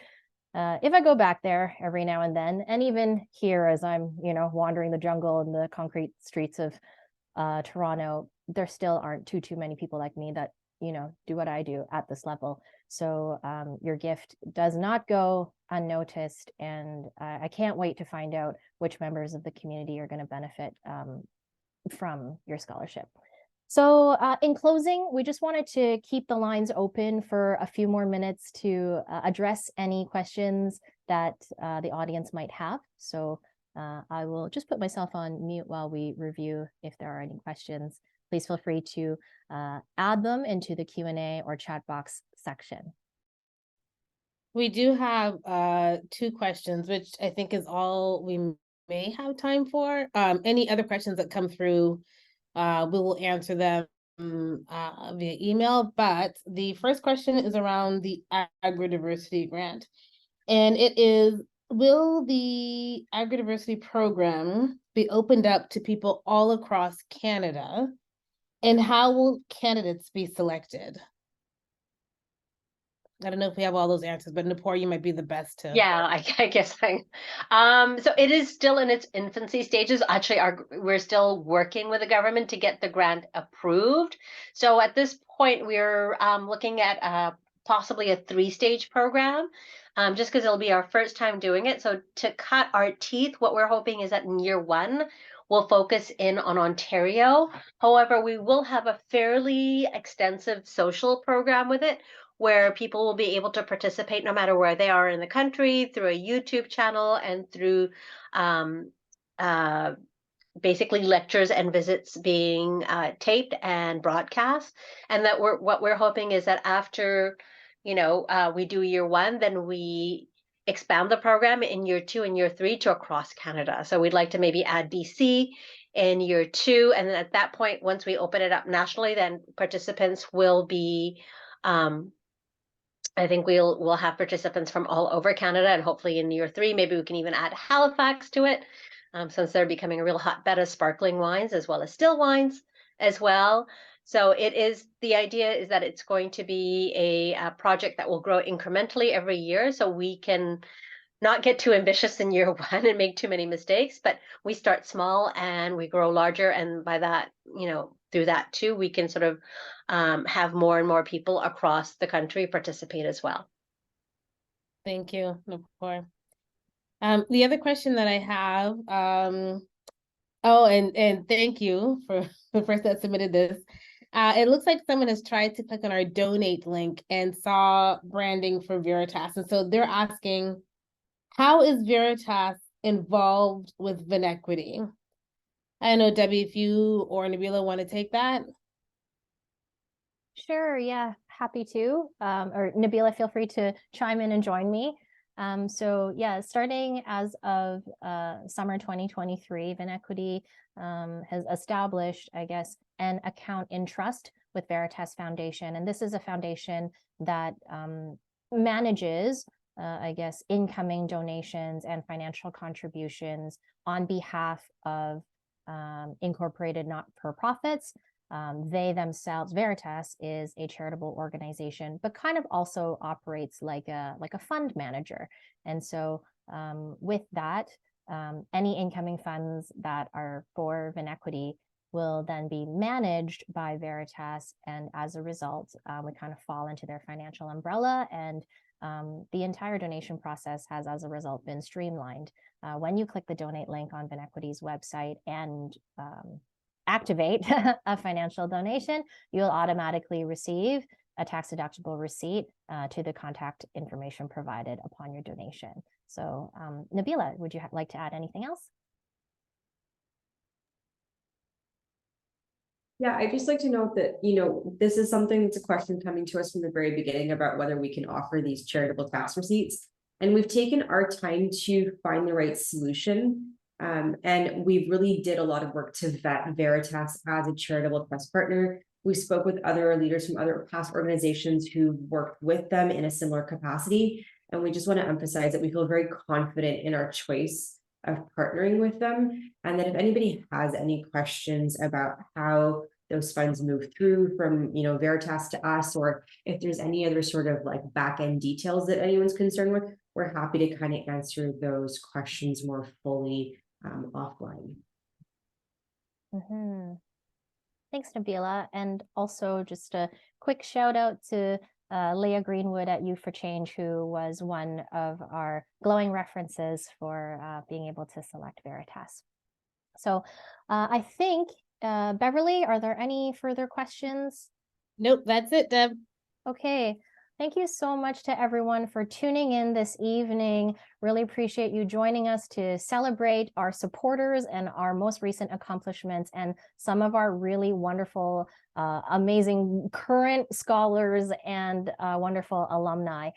if I go back there every now and then, and even here as I'm, wandering the jungle and the concrete streets of Toronto, there still aren't too many people like me that, do what I do at this level. So your gift does not go unnoticed, and I can't wait to find out which members of the community are going to benefit from your scholarship. So in closing, we just wanted to keep the lines open for a few more minutes to address any questions that the audience might have. So I will just put myself on mute while we review if there are any questions. Please feel free to add them into the Q&A or chat box section. We do have 2 questions, which I think is all we may have time for. Any other questions that come through, we will answer them via email. But the first question is around the agridiversity grant. And it is, will the agridiversity program be opened up to people all across Canada? And how will candidates be selected? I don't know if we have all those answers, but Nupur, you might be the best to. Yeah, I guess so it is still in its infancy stages. Actually, we're still working with the government to get the grant approved. So at this point, we're looking at possibly a 3-stage program, just because it'll be our first time doing it. So to cut our teeth, what we're hoping is that in year 1, we'll focus in on Ontario. However, we will have a fairly extensive social program with it, where people will be able to participate no matter where they are in the country through a YouTube channel and through basically lectures and visits being taped and broadcast. And that what we're hoping is that after, we do year 1, then we expand the program in year 2 and year 3 to across Canada. So we'd like to maybe add BC in year 2. And then at that point, once we open it up nationally, then participants will be, I think we'll have participants from all over Canada, and hopefully in year 3, maybe we can even add Halifax to it, since they're becoming a real hotbed of sparkling wines as well as still wines as well. So the idea is that it's going to be a project that will grow incrementally every year, so we can not get too ambitious in year 1 and make too many mistakes, but we start small and we grow larger. And by that, through that too, we can sort of have more and more people across the country participate as well. Thank you, Nupur. The other question that I have, and thank you for the person that submitted this. It looks like someone has tried to click on our donate link and saw branding for Veritas. And so they're asking, how is Veritas involved with Vinequity? I know, Debbie, if you or Nabila want to take that. Sure, yeah, happy to. Or Nabila, feel free to chime in and join me. So yeah, starting as of summer 2023, Vinequity has established, I guess, an account in trust with Veritas Foundation. And this is a foundation that manages, I guess, incoming donations and financial contributions on behalf of incorporated not-for-profits. They themselves, Veritas is a charitable organization, but kind of also operates like a fund manager. And so with that, any incoming funds that are for Vinequity will then be managed by Veritas. And as a result, we kind of fall into their financial umbrella, and the entire donation process has, as a result, been streamlined. When you click the donate link on Vinequity's website and activate a financial donation, you'll automatically receive a tax-deductible receipt to the contact information provided upon your donation. So Nabila, would you like to add anything else? Yeah, I'd just like to note that, this is something that's a question coming to us from the very beginning about whether we can offer these charitable tax receipts. And we've taken our time to find the right solution. And we really did a lot of work to vet Veritas as a charitable trust partner. We spoke with other leaders from other past organizations who worked with them in a similar capacity. And we just want to emphasize that we feel very confident in our choice of partnering with them. And that if anybody has any questions about how those funds move through from, Veritas to us, or if there's any other sort of like back end details that anyone's concerned with, we're happy to kind of answer those questions more fully offline. Thanks, Nabila. And also just a quick shout out to Leah Greenwood at Youth for Change, who was one of our glowing references for being able to select Veritas. So I think, Beverly, are there any further questions? Nope, that's it, Deb. Okay. Thank you so much to everyone for tuning in this evening. Really appreciate you joining us to celebrate our supporters and our most recent accomplishments and some of our really wonderful, amazing current scholars and wonderful alumni.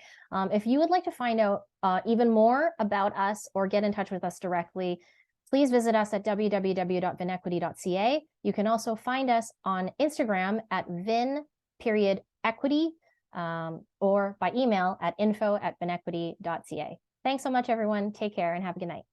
If you would like to find out even more about us or get in touch with us directly, please visit us at www.vinequity.ca. You can also find us on Instagram at vin.equity. Or by email at info@vinequity.ca. Thanks so much, everyone. Take care and have a good night.